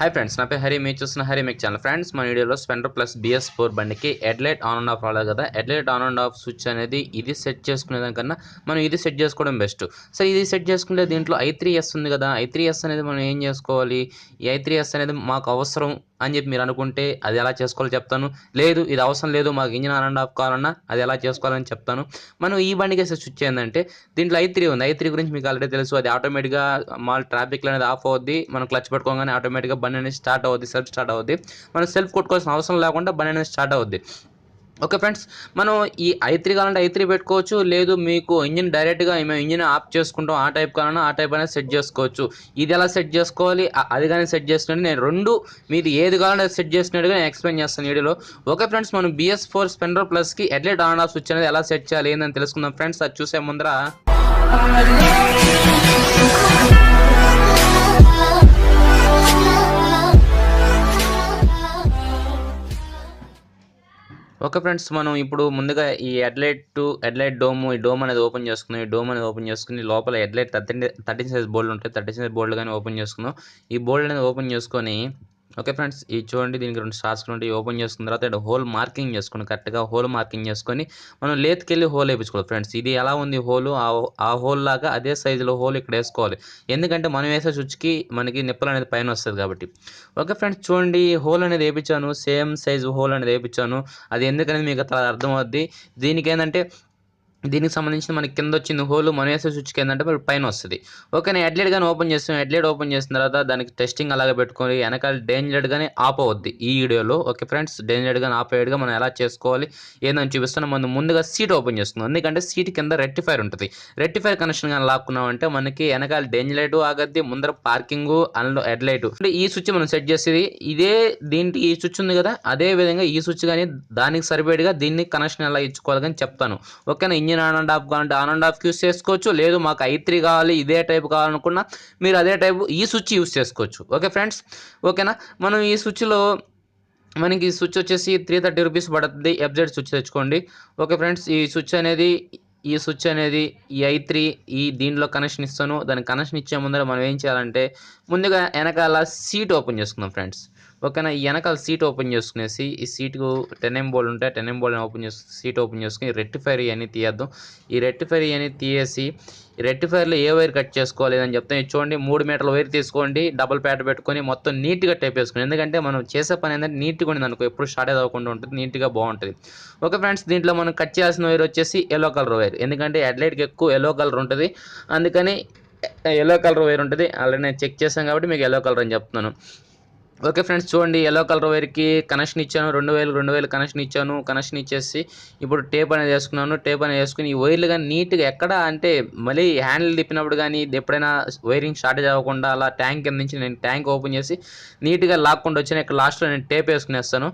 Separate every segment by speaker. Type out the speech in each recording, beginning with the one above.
Speaker 1: Hi friends, నా పేరు హరి. మీరు చూస్తున్న హరి మేక్ ఛానల్. ఫ్రెండ్స్, మన వీడియోలో స్ప్లెండర్ ప్లస్ BS4 బండికి హెడ్లైట్ ఆన్ అండ్ ఆఫ్ రాలేదు కదా. Headlight on and of switch అనేది ఇది సెట్ చేసుకునే దానికన్నా మనం ఇది సెట్ చేసుకోవడం బెస్ట్. సో ఇది సెట్ చేసుకుంటే దీంట్లో i3s ఉంది కదా. i3s అనేది మనం ఏం చేసుకోవాలి? ఈ i3s అనేది మాకు అవసరం అని చెప్పి మీరు అనుకుంటే అది ఎలా చేసుకోవాలో చెప్తాను. లేదు ఇది అవసరం లేదు, మాకు ఇంజిన్ ఆన్ అండ్ ఆఫ్ కావాలన్నా అది ఎలా చేసుకోవాలని చెప్తాను. మనం ఈ బండికి వేసే స్విచ్ ఏంటంటే దీంట్లో i3 ఉంది. i3 గురించి మీకు ఆల్రెడీ తెలుసు. అది ఆటోమేటిక్గా ట్రాఫిక్లో అనేది ఆఫ్ అవుద్ది. మనం క్లచ్ పెట్టుకోగానే ఆటోమేటిక్గా బండి అనేది స్టార్ట్ అవుద్ది, సెల్ఫ్ స్టార్ట్ అవుద్ది. మనం సెల్ఫ్ కొట్టుకోవాల్సిన అవసరం లేకుండా బండి అనేది స్టార్ట్ అవుద్ది. ఓకే ఫ్రెండ్స్, మనం ఈ i3 కావాలంటే i3 పెట్టుకోవచ్చు. లేదు మీకు ఇంజిన్ డైరెక్ట్గా మేము ఇంజిన్ ఆఫ్ చేసుకుంటాం ఆ టైప్ కావాలన్నా ఆ టైప్ అనేది సెట్ చేసుకోవచ్చు. ఇది ఎలా సెట్ చేసుకోవాలి అది కానీ సెట్ చేసినట్టు నేను రెండు మీది ఏది కావాలంటే అది సెట్ చేసినట్టుగా నేను ఎక్స్ప్లెయిన్ చేస్తాను వీడియోలో. ఓకే ఫ్రెండ్స్, మనం BS4 స్ప్లెండర్ ప్లస్కి హెడ్లైట్ ఆన్ ఆఫ్ స్విచ్ అనేది ఎలా సెట్ చేయాలి ఏందని తెలుసుకుందాం ఫ్రెండ్స్. అది చూసే ముందర ఓకే ఫ్రెండ్స్, మనం ఇప్పుడు ముందుగా ఈ హెడ్లైట్ డోమ్ అనేది ఓపెన్ చేసుకున్నాం. ఈ డోమ్ అనేది ఓపెన్ చేసుకుని లోపల హెడ్లైట్ 13 సైజ్ బోల్డ్ ఉంటాయి. 13 సైజ్ బోల్డ్ కానీ ఓపెన్ చేసుకున్నాం. ఈ బోల్డ్ అనేది ఓపెన్ చేసుకొని ఓకే ఫ్రెండ్స్, ఇది చూడండి, దీనికి 2 స్టార్స్ ఉంటాయి. ఓపెన్ చేసుకున్న తర్వాత ఇక్కడ హోల్ మార్కింగ్ చేసుకుని కరెక్ట్గా హోల్ మార్కింగ్ చేసుకొని మనం లేత్కెళ్ళి హోల్ వేయించుకోవాలి ఫ్రెండ్స్. ఇది ఎలా ఉంది హోలు, ఆ హోల్ లాగా అదే సైజులో హోల్ ఇక్కడ వేసుకోవాలి. ఎందుకంటే మనం వేసే స్విచ్కి మనకి నిప్పులు అనేది పైన వస్తుంది కాబట్టి. ఓకే ఫ్రెండ్స్, చూడండి హోల్ అనేది వేయించాను. సేమ్ సైజు హోల్ అనేది వేయించాను. అది ఎందుకనేది మీకు అట్లా అర్థమవుద్ది. దీనికి ఏంటంటే దీనికి సంబంధించి మనకి కింద వచ్చింది హోల్, మనం వేసే స్విచ్కి ఏంటంటే పైన వస్తుంది. ఓకే, నేను హెడ్లైట్ కానీ ఓపెన్ చేస్తాను. హెడ్లైట్ ఓపెన్ చేసిన తర్వాత దానికి టెస్టింగ్ అలాగే పెట్టుకొని వెనకాల డేంజర్డ్ కానీ ఆఫ్ అవుద్ది ఈ వీడియోలో. ఓకే ఫ్రెండ్స్, డేంజర్డ్ కానీ ఆఫ్ అయ్యేట్టుగా మనం ఎలా చేసుకోవాలి ఏందని చూపిస్తాను. మనం ముందుగా సీట్ ఓపెన్ చేసుకుందాం. ఎందుకంటే సీట్ కింద రెక్టిఫైర్ ఉంటుంది. రెక్టిఫైర్ కనెక్షన్ కానీ లాక్కున్నామంటే మనకి వెనకాల డేంజర్ లైట్ ఆగద్ది, ముందర పార్కింగ్ అండ్ హెడ్లైట్. అంటే ఈ స్విచ్ మనం సెట్ చేసేది ఇదే. దీనికి ఈ స్విచ్ ఉంది కదా, అదే విధంగా ఈ స్విచ్ కానీ దానికి సరిపేడిగా దీన్ని కనెక్షన్ ఎలా ఇచ్చుకోవాలి కానీ చెప్తాను. ఓకేనా, ఇంజిన్ ఆన్ అండ్ ఆఫ్ కావాలంటే ఆన్ అండ్ ఆఫ్ యూస్ చేసుకోవచ్చు. లేదు మాకు i3 కావాలి ఇదే టైప్ కావాలనుకున్నా మీరు అదే టైపు ఈ స్విచ్ యూస్ చేసుకోవచ్చు. ఓకే ఫ్రెండ్స్, ఓకేనా. మనం ఈ స్విచ్లో మనకి ఈ స్విచ్ వచ్చేసి 330 రూపీస్ పడుతుంది. FZ స్విచ్ తెచ్చుకోండి. ఓకే ఫ్రెండ్స్, ఈ స్విచ్ అనేది ఈ i3 ఈ దీంట్లో కనెక్షన్ ఇస్తాను. దానికి కనెక్షన్ ఇచ్చే ముందర మనం ఏం చేయాలంటే ముందుగా వెనకాల సీట్ ఓపెన్ చేసుకుందాం ఫ్రెండ్స్. ఓకేనా, ఈ వెనకాల సీట్ ఓపెన్ చేసుకునేసి ఈ సీట్కు 10mm బోల్డ్ ఉంటాయి. 10mm బోల్డ్ ఓపెన్ చేసి సీట్ ఓపెన్ చేసుకుని రెక్టిఫైర్ ఇవన్నీ తీయద్దాం. ఈ రెక్టిఫైర్ ఇవన్నీ తీసేసి రెక్టిఫైర్లో ఏ వైర్ కట్ చేసుకోవాలి అని చెప్తాను. చూడండి, 3 మీటర్ల వైర్ తీసుకోండి. డబుల్ ప్యాడ్ పెట్టుకొని మొత్తం నీట్గా టైప్ వేసుకోండి. ఎందుకంటే మనం చేసే పని ఏంటంటే నీట్గా ఉంది అనుకో, ఎప్పుడు స్టార్ట్ అవ్వకుండా ఉంటుంది, నీట్గా బాగుంటుంది. ఓకే ఫ్రెండ్స్, దీంట్లో మనం కట్ చేయాల్సిన వైర్ వచ్చేసి ఎల్లో కలర్ వైర్. ఎందుకంటే హెడ్లైట్కి ఎక్కువ ఎల్లో కలర్ ఉంటుంది, అందుకని ఎల్లో కలర్ వైర్ ఉంటుంది. ఆల్రెడీ నేను చెక్ చేశాను కాబట్టి మీకు ఎల్లో కలర్ అని చెప్తున్నాను. ఓకే ఫ్రెండ్స్, చూడండి ఎల్లో కలర్ వైర్కి కనెక్షన్ ఇచ్చాను. 2000 కనెక్షన్ ఇచ్చాను. కనెక్షన్ ఇచ్చేసి ఇప్పుడు టేప్ అనేది వేసుకున్నాను. టేప్ అనేది వేసుకుని ఈ వైర్లు కానీ నీట్గా ఎక్కడ అంటే మళ్ళీ హ్యాండిల్ తిప్పినప్పుడు కానీ ఎప్పుడైనా వైరింగ్ షార్టేజ్ అవ్వకుండా అలా ట్యాంక్ కింద నుంచి నేను ట్యాంక్ ఓపెన్ చేసి నీట్గా లాక్కుండా వచ్చాను. ఇక్కడ లాస్ట్లో నేను టేప్ వేసుకునేస్తాను.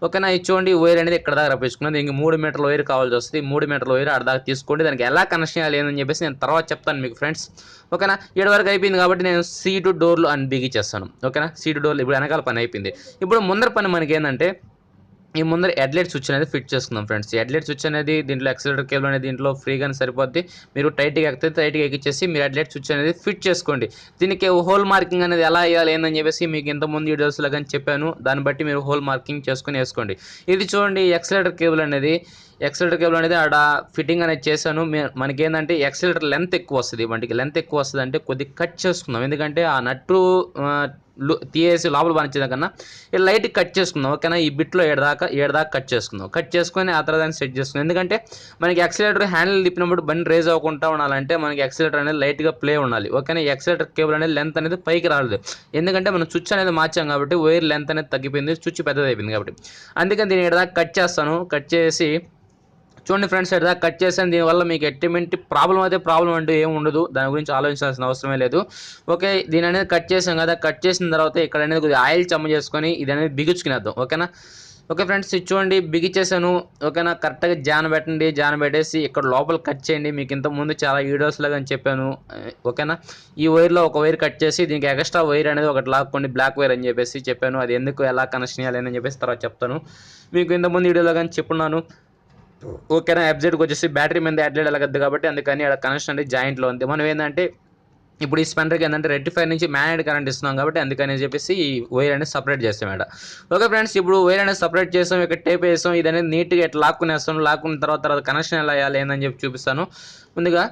Speaker 1: ఓకేనా, ఇది చూడండి వైర్ అనేది ఇక్కడ దాకా రప్పించుకున్నాను. దీనికి 3 మీటర్ల వైర్ కావాల్సి వస్తుంది. 3 మీటర్ల వైర్ అక్కడ దాకా తీసుకోండి. దానికి ఎలా కనెక్షన్ చేయాలి అని చెప్పేసి నేను తర్వాత చెప్తాను మీకు ఫ్రెండ్స్. ఓకేనా, 7 వరకు అయిపోయింది కాబట్టి నేను సీటు డోర్లు అని బిగించేస్తాను. ఓకేనా, సీటు డోర్లు ఇప్పుడు వెనకాల పని అయిపోయింది. ఇప్పుడు ముందర పని మనకి ఏంటంటే ఈ ముందర హెడ్లైట్ స్విచ్ అనేది ఫిట్ చేసుకుందాం ఫ్రెండ్స్. హెడ్లైట్ స్విచ్ అనేది దీంట్లో ఎక్సలేటర్ కేబుల్ అనేది దీంట్లో ఫ్రీగానే సరిపోద్ది. మీరు టైట్గా ఎక్కితే టైట్గా ఎక్కిచ్చేసి మీరు హెడ్లైట్ స్విచ్ అనేది ఫిట్ చేసుకోండి. దీనికి హోల్ మార్కింగ్ అనేది ఎలా వేయాలి ఏందని చెప్పేసి మీకు ఇంతకుముందు వీడియోస్లో కానీ చెప్పాను. దాన్ని బట్టి మీరు హోల్ మార్కింగ్ చేసుకుని వేసుకోండి. ఇది చూడండి, ఎక్సలేటర్ కేబుల్ అనేది ఆడ ఫిట్టింగ్ అనేది చేశాను. మనకి ఏంటంటే ఎక్సలేటర్ లెంత్ ఎక్కువ వస్తుంది. వంటికి లెంత్ ఎక్కువ వస్తుంది అంటే కొద్దిగా కట్ చేసుకుందాం. ఎందుకంటే ఆ నట్టు తీసేసి లోపల బానించే కన్నా లైట్ కట్ చేసుకుందాం. ఓకేనా, ఈ బిట్లో ఏడదాకా కట్ చేసుకుందాం. కట్ చేసుకొని ఆ తర్వాత దాన్ని సెట్ చేసుకుందాం. ఎందుకంటే మనకి ఎక్సలేటర్ హ్యాండిల్ తిప్పినప్పుడు బండి రేజ్ అవ్వకుండా ఉండాలంటే మనకి ఎక్సలేటర్ అనేది లైట్గా ప్లే ఉండాలి. ఓకేనా, ఈ ఎక్సలేటర్ కేబుల్ అనేది లెంత్ అనేది పైకి రాలేదు. ఎందుకంటే మనం స్విచ్ అనేది మార్చాం కాబట్టి వైర్ లెంత్ అనేది తగ్గిపోయింది, స్విచ్ పెద్దది అయిపోయింది కాబట్టి. అందుకని దీన్ని ఏడదాకా కట్ చేస్తాను. కట్ చేసి చూడండి ఫ్రెండ్స్, ఏడదాకా కట్ చేసాను. దీనివల్ల మీకు ఎటువంటి ప్రాబ్లం అంటూ ఏమి ఉండదు. దాని గురించి ఆలోచించాల్సిన అవసరమే లేదు. ఓకే, దీని అనేది కట్ చేసాం కదా. కట్ చేసిన తర్వాత ఇక్కడ అనేది కొద్దిగా ఆయిల్ చెమ్మ చేసుకొని ఇది అనేది బిగించుకునేద్దాం. ఓకేనా. ఓకే ఫ్రెండ్స్, ఇది చూడండి బిగించేసాను. ఓకేనా, కరెక్ట్గా జాన్ పెట్టేసి ఇక్కడ లోపల కట్ చేయండి. మీకు ఇంతకుముందు చాలా వీడియోస్లో కానీ చెప్పాను. ఓకేనా, ఈ వైర్లో ఒక వైర్ కట్ చేసి దీనికి ఎక్స్ట్రా వైర్ అనేది ఒకటి లాక్కోండి, బ్లాక్ వైర్ అని చెప్పేసి చెప్పాను. అది ఎందుకు ఎలా కనెక్షన్ చేయాలి అని చెప్పేసి తర్వాత చెప్తాను. మీకు ఇంతకుముందు వీడియోలో కానీ చెప్పున్నాను. ఓకేనా, FZకి వచ్చేసి బ్యాటరీ మీద హెడ్లైట్ ఎలాగద్దు కాబట్టి అందుకని అక్కడ కనెక్షన్ అనేది జాయింట్లో ఉంది. మనం ఏంటంటే ఇప్పుడు ఈ స్పెండర్కి ఏంటంటే రెక్టిఫైర్ నుంచి మ్యాగ్నెట్ కరెంట్ ఇస్తున్నాం కాబట్టి అందుకని చెప్పేసి ఈ వైర్ అనేది సపరేట్ చేస్తాం ఇక్కడ. ఓకే ఫ్రెండ్స్, ఇప్పుడు వైర్ అనేది సపరేట్ చేస్తాం, ఇక్కడ టేప్ వేస్తాం, ఇది అనేది నీట్గా ఇట్లా లాక్కునేస్తాం. లాక్కున్న తర్వాత కనెక్షన్ ఎలా వేయాలి ఏందని చెప్పి చూపిస్తాను. ముందుగా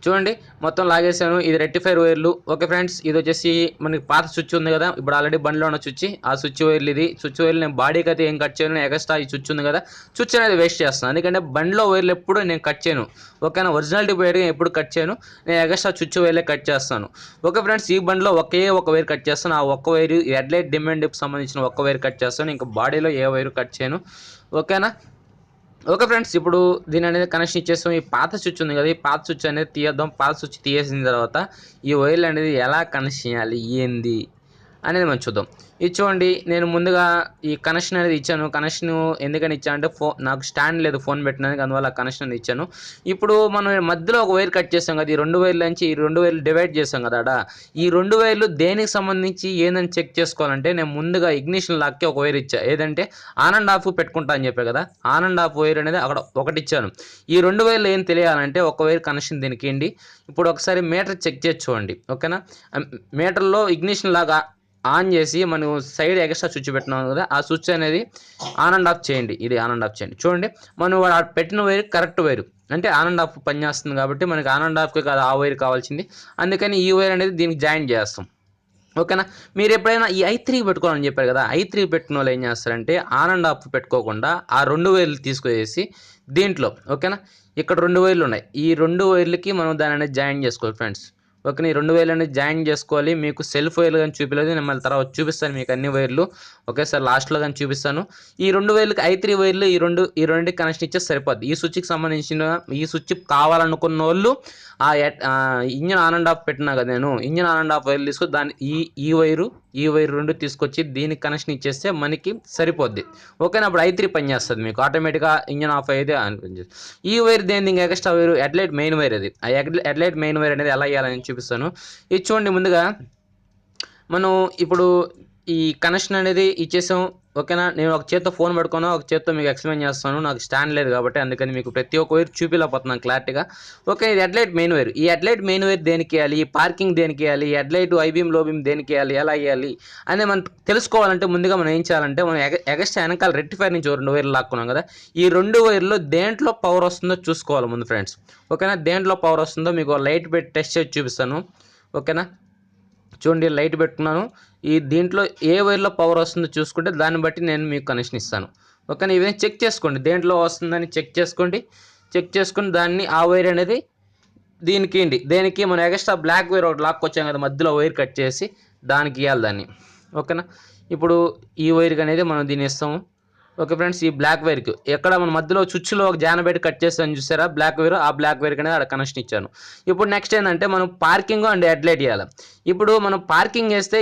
Speaker 1: చూడండి, మొత్తం లాగేసాను. ఇది రెక్టిఫైర్ వైర్లు. ఓకే ఫ్రెండ్స్, ఇది వచ్చేసి మనకి పాత స్విచ్ ఉంది కదా, ఇప్పుడు ఆల్రెడీ బండిలో ఉన్న స్విచ్, ఆ స్విచ్ వైర్లు. ఇది స్విచ్ వైర్లు నేను బాడీకి అయితే ఏం కట్ చేయను, ఎక్స్ట్రా ఈ స్విచ్ ఉంది కదా, స్విచ్ అనేది వేస్ట్ చేస్తాను. ఎందుకంటే బండిలో వైర్లు ఎప్పుడు నేను కట్ చేయను. ఓకేనా, ఒరిజినాలిటీ వైర్ ఎప్పుడు కట్ చేయను, నేను ఎక్స్ట్రా స్విచ్ వైర్లే కట్ చేస్తాను. ఓకే ఫ్రెండ్స్, ఈ బండిలో ఒకే ఒక వైర్ కట్ చేస్తాను. ఆ ఒక్క వైర్ హెడ్లైట్ డిమాండ్ సంబంధించిన ఒక్క వైర్ కట్ చేస్తాను, ఇంకా బాడీలో ఏ వైర్ కట్ చేయను. ఓకేనా. ఓకే ఫ్రెండ్స్, ఇప్పుడు దీని అనేది కనెక్షన్ ఇచ్చేస్తాం. ఈ పాత స్విచ్ ఉంది కదా, ఈ పాత స్విచ్ అనేది తీయద్దాం. పాత స్విచ్ తీసేసిన తర్వాత ఈ వైర్లు అనేది ఎలా కనెక్షన్ చేయాలి ఏంది అనేది మనం చూద్దాం. ఇది చూడండి, నేను ముందుగా ఈ కనెక్షన్ అనేది ఇచ్చాను. కనెక్షన్ ఎందుకని ఇచ్చాను అంటే నాకు స్టాండ్ లేదు ఫోన్ పెట్టడానికి, అందువల్ల కనెక్షన్ అనేది ఇచ్చాను. ఇప్పుడు మనం మధ్యలో ఒక వైర్ కట్ చేస్తాం కదా, ఈ 2 వైర్ల నుంచి ఈ 2 వైర్లు డివైడ్ చేస్తాం కదా, ఈ 2 వైర్లు దేనికి సంబంధించి ఏందని చెక్ చేసుకోవాలంటే నేను ముందుగా ఇగ్నిషన్ లాక్కి ఒక వైర్ ఇచ్చా. ఏదంటే ఆన్ అండ్ ఆఫ్ పెట్టుకుంటా అని చెప్పే కదా, ఆన్ అండ్ ఆఫ్ వైర్ అనేది అక్కడ ఒకటి ఇచ్చాను. ఈ 2 వైర్లు ఏం తెలియాలంటే ఒక వైర్ కనెక్షన్ దీనికి ఏంటి. ఇప్పుడు ఒకసారి మీటర్ చెక్ చేసి చూడండి. ఓకేనా, మీటర్లో ఇగ్నిషన్ లాగా ఆన్ చేసి మనం సైడ్ ఎక్స్ట్రా స్విచ్ పెట్టినాం కదా, ఆ స్విచ్ అనేది ఆన్ అండ్ ఆఫ్ చేయండి. ఇది ఆన్ అండ్ ఆఫ్ చేయండి. చూడండి, మనం పెట్టిన వైర్ కరెక్ట్ వైరు, అంటే ఆన్ అండ్ ఆఫ్ పనిచేస్తుంది కాబట్టి మనకి ఆన్ అండ్ ఆఫ్కి కాదు ఆ వైర్ కావాల్సింది, అందుకని ఈ వైర్ అనేది దీనికి జాయిన్ చేస్తాం. ఓకేనా, మీరు ఎప్పుడైనా ఈ I3 పెట్టుకోవాలని చెప్పారు కదా, I3 పెట్టిన వాళ్ళు ఏం చేస్తారంటే ఆన్ అండ్ ఆఫ్ పెట్టుకోకుండా ఆ 2 వైర్లు తీసుకొచ్చేసి దీంట్లో, ఓకేనా, ఇక్కడ 2 వైర్లు ఉన్నాయి, ఈ 2 వైర్లకి మనం దాని అనేది జాయిన్ చేసుకోవాలి ఫ్రెండ్స్. ఓకే, ఈ 2 వైర్లు అనేది జాయిన్ చేసుకోవాలి. మీకు సెల్ఫ్ వైర్లు కానీ చూపించలేదు, నేను మళ్ళీ తర్వాత చూపిస్తాను మీకు అన్ని వైర్లు. ఓకే సార్, లాస్ట్లో కానీ చూపిస్తాను. ఈ 2 వైర్లకి I3 వైర్లు ఈ రెండు కనెక్షన్ ఇచ్చే సరిపోద్ది. ఈ స్విచ్కి సంబంధించిన ఈ స్విచ్ కావాలనుకున్న వాళ్ళు ఇంజన్ ఆన్ అండ్ ఆఫ్ పెట్టినా కదా, నేను ఇంజన్ ఆన్ అండ్ ఆఫ్ వైర్లు తీసుకొని దాన్ని ఈ వైరు 2 తీసుకొచ్చి దీనికి కనెక్షన్ ఇచ్చేస్తే మనకి సరిపోద్ది. ఓకేనా, అప్పుడు I3 పని చేస్తుంది మీకు ఆటోమేటిక్గా, ఇంజన్ ఆఫ్ అయితే అనిపించింది. ఈ వైర్ దేని ఇంకా extra wire headlight main wire, అది ఆ హెడ్లైట్ మెయిన్ వైర్ అనేది ఎలా వేయాలని చూపిస్తాను. ఇది చూడండి, ముందుగా మనం ఇప్పుడు ఈ కనెక్షన్ అనేది ఇచ్చేసాం. ఓకేనా, నేను ఒక చేత్తో ఫోన్ పెట్టుకున్నా, ఒక చేత్తో మీకు ఎక్స్ప్లెయిన్ చేస్తాను. నాకు స్టాండ్ లేదు కాబట్టి అందుకని మీకు ప్రతి ఒక్క వైర్ చూపిలేకపోతున్నాను క్లారిటీగా. ఓకే, ఇది హెడ్లైట్ మెయిన్ వైర్. ఈ హెడ్లైట్ మెయిన్ వైర్ దేనికి వేయాలి, ఈ పార్కింగ్ దేనికి వేయాలి, హెడ్లైట్ ఐ బీమ్ లో బీమ్ దేనికి వేయాలి, ఎలా వేయాలి అని మనం తెలుసుకోవాలంటే ముందుగా మనం ఏం చేయాలంటే, మనం ఎగస్ట్రా వెనకాల రెక్టిఫైర్ నుంచి 2 వైర్లు లాక్కున్నాం కదా, ఈ 2 వైర్లో దేంట్లో పవర్ వస్తుందో చూసుకోవాలి ముందు ఫ్రెండ్స్. ఓకేనా, దేంట్లో పవర్ వస్తుందో మీకు లైట్ పెట్టి టెస్ట్ చేసి చూపిస్తాను. ఓకేనా, చూడండి, లైట్ పెట్టుకున్నాను. ఈ దీంట్లో ఏ వైర్లో పవర్ వస్తుందో చూసుకుంటే దాన్ని బట్టి నేను మీకు కనెక్షన్ ఇస్తాను. ఓకేనా, ఇవన్నీ చెక్ చేసుకోండి, దేంట్లో వస్తుందని చెక్ చేసుకొని దాన్ని ఆ వైర్ అనేది దేనికి మనం ఎక్స్ట్రా బ్లాక్ వైర్ ఒకటి లాక్కొచ్చాం కదా, మధ్యలో వైర్ కట్ చేసి దానికి ఇవ్వాలి దాన్ని. ఓకేనా, ఇప్పుడు ఈ వైర్కి అనేది మనం దీన్ని ఇస్తాము. ఓకే ఫ్రెండ్స్, ఈ బ్లాక్ వైర్కి ఎక్కడ మన మధ్యలో స్విచ్లో ఒక జాన పెట్టి కట్ చేస్తాను చూసారా బ్లాక్ వైర్, ఆ బ్లాక్ వైర్కి అనేది అక్కడ కనెక్షన్ ఇచ్చాను. ఇప్పుడు నెక్స్ట్ ఏంటంటే మనం పార్కింగ్ అండ్ హెడ్లైట్ ఇవ్వాలి. ఇప్పుడు మనం పార్కింగ్ చేస్తే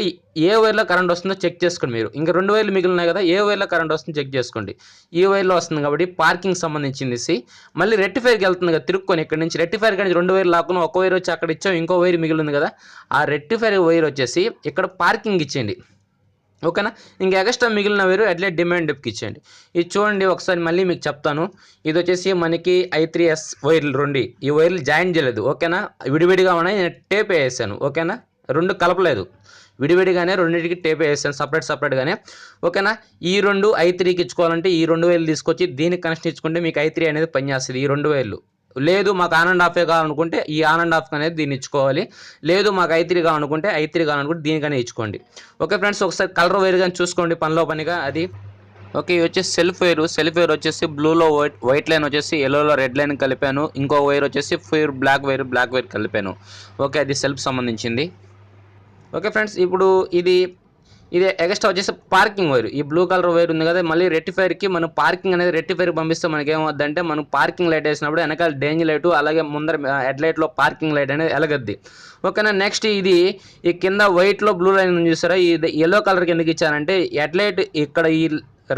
Speaker 1: ఏ వైర్లో కరెంట్ వస్తుందో చెక్ చేసుకోండి. మీరు ఇంకా 2 వైర్లు మిగిలినాయి కదా, ఏ వైర్లో కరెంట్ వస్తుందో చెక్ చేసుకోండి. ఈ వైర్లో వస్తుంది కాబట్టి పార్కింగ్ సంబంధించింది. మళ్ళీ రెక్టిఫైర్కి వెళ్తుంది కదా, తిరుక్కొని ఇక్కడ నుంచి రెక్టిఫైర్ కానీ 2 వైర్లు లాక్కుని ఒక వైర్ వచ్చి అక్కడ ఇచ్చాం, ఇంకో వైర్ మిగిలింది కదా, ఆ రెక్టిఫైర్ వైర్ వచ్చేసి ఇక్కడ పార్కింగ్ ఇచ్చేయండి. ఓకేనా, ఇంకా ఎక్స్ట్రా మిగిలిన వైరు హెడ్లైట్ డిమాండ్ డెప్కి ఇచ్చేయండి. ఇది చూడండి, ఒకసారి మళ్ళీ మీకు చెప్తాను. ఇది వచ్చేసి మనకి I3S వైర్లు 2, ఈ వైర్లు జాయిన్ చేయలేదు. ఓకేనా, విడివిడిగా ఉన్నాయి, నేను టేప్ వేసాను. ఓకేనా, 2 కలపలేదు, విడివిడిగానే రెండింటికి టేప్ వేసాను సపరేట్గానే. ఓకేనా, ఈ 2 I3కి ఇచ్చుకోవాలంటే ఈ 2 వైర్లు తీసుకొచ్చి దీనికి కనెక్షన్ ఇచ్చుకుంటే మీకు I3 అనేది పనిచేస్తుంది. ఈ 2 వైర్లు లేదు మాకు ఆన్ అండ్ ఆఫే కావాలనుకుంటే ఈ ఆన్ అండ్ ఆఫ్ అనేది దీన్ని ఇచ్చుకోవాలి. లేదు మాకు I3 కావాలనుకుంటే దీనికనే ఇచ్చుకోండి. ఓకే ఫ్రెండ్స్, ఒకసారి కలర్ వైర్ కానీ చూసుకోండి పనిలో పనిగా అది. ఓకే, ఇది వచ్చేసి సెల్ఫ్ వైర్ వచ్చేసి బ్లూలో వైట్ లైన్ వచ్చేసి ఎల్లోలో రెడ్ లైన్ కలిపాను. ఇంకో వైర్ వచ్చేసి బ్లాక్ వైర్ కలిపాను. ఓకే, అది సెల్ఫ్ సంబంధించింది. ఓకే ఫ్రెండ్స్, ఇప్పుడు ఇది ఎక్స్ట్రా వచ్చేసి పార్కింగ్ వైర్, ఈ బ్లూ కలర్ వైర్ ఉంది కదా, మళ్ళీ రెక్టిఫైర్కి మనం పార్కింగ్ అనేది రెక్టిఫైర్ పంపిస్తే మనకి ఏమవుద్దంటే, మనం పార్కింగ్ లైట్ వేసినప్పుడు వెనకాల డేంజర్ లైట్ అలాగే ముందర హెడ్లైట్లో పార్కింగ్ లైట్ అనేది వెలగద్ది. ఓకేనా, నెక్స్ట్ ఈ కింద వైట్లో బ్లూ లైన్ చూసారా, ఇది ఎల్లో కలర్కి ఎందుకు ఇచ్చానంటే హెడ్లైట్ ఇక్కడ ఈ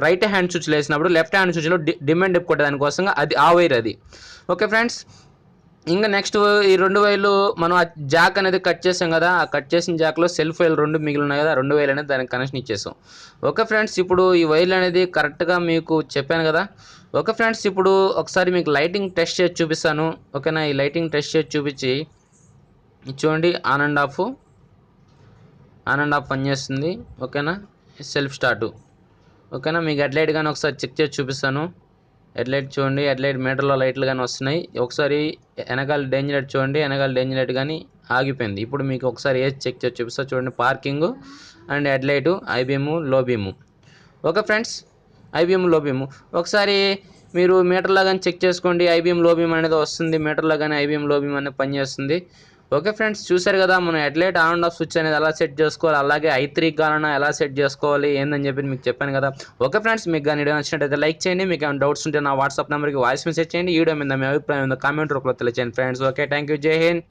Speaker 1: రైట్ హ్యాండ్ స్విచ్ వేసినప్పుడు లెఫ్ట్ హ్యాండ్ స్విచ్లో డిమాండ్ డెప్ దానికోసంగా అది ఆ వైర్ అది. ఓకే ఫ్రెండ్స్, ఇంకా నెక్స్ట్ ఈ 2 వైర్లు మనం ఆ జాక్ అనేది కట్ చేసాం కదా, ఆ కట్ చేసిన జాక్లో సెల్ఫ్ వైర్లు 2 మిగిలి ఉన్నాయి కదా, 2 వైర్లు అనేది దానికి కనెక్షన్ ఇచ్చేసాం. ఓకే ఫ్రెండ్స్, ఇప్పుడు ఈ వైర్లు అనేది కరెక్ట్గా మీకు చెప్పాను కదా. ఓకే ఫ్రెండ్స్, ఇప్పుడు ఒకసారి మీకు లైటింగ్ టెస్ట్ చేసి చూపిస్తాను. ఓకేనా, ఈ లైటింగ్ టెస్ట్ చేసి చూపించి ఇది చూడండి ఆన్ అండ్ ఆఫ్ పనిచేస్తుంది. ఓకేనా, సెల్ఫ్ స్టార్ట్. ఓకేనా, మీకు హెడ్లైట్ కానీ ఒకసారి చెక్ చేసి చూపిస్తాను. హెడ్లైట్ చూడండి, హెడ్లైట్ మీటర్లో లైట్లు కానీ వస్తున్నాయి. ఒకసారి వెనకాల డేంజర్ లైట్ చూడండి, వెనకాల డేంజర్ లైట్ కానీ ఆగిపోయింది. ఇప్పుడు మీకు ఒకసారి ఏది చెక్ చేసి చూపిస్తా చూడండి. పార్కింగ్ అండ్ హెడ్లైటు, ఐబీఎం, లో బీము. ఓకే ఫ్రెండ్స్, ఐబీఎం లో బీము ఒకసారి మీరు మీటర్లో కానీ చెక్ చేసుకోండి. ఐబీఎం లో బీమ్ అనేది వస్తుంది, మీటర్లో కానీ ఐబీఎం లో బీమ్ అనేది పనిచేస్తుంది. ఓకే ఫ్రెండ్స్, చూసారు కదా మనం headlight on and of switch అనేది ఎలా సెట్ చేసుకోవాలి, అలాగే i3 కావాలన్నా ఎలా సెట్ చేసుకోవాలి ఏందని చెప్పి మీకు చెప్పాను కదా. ఓకే ఫ్రెండ్స్, మీకు కానీ వీడియో నచ్చినట్టయితే లైక్ చేయండి. మీకు ఏమైనా డౌట్స్ ఉంటే నా వాట్సాప్ నెంబర్కి వాయిస్ మెసేజ్ చేయండి. ఈ వీడియో మీద మీ అభిప్రాయం కామెంట్ రూపంలో తెలియచేయండి ఫ్రెండ్స్. ఓకే, థ్యాంక్ యూ, జై హింద్.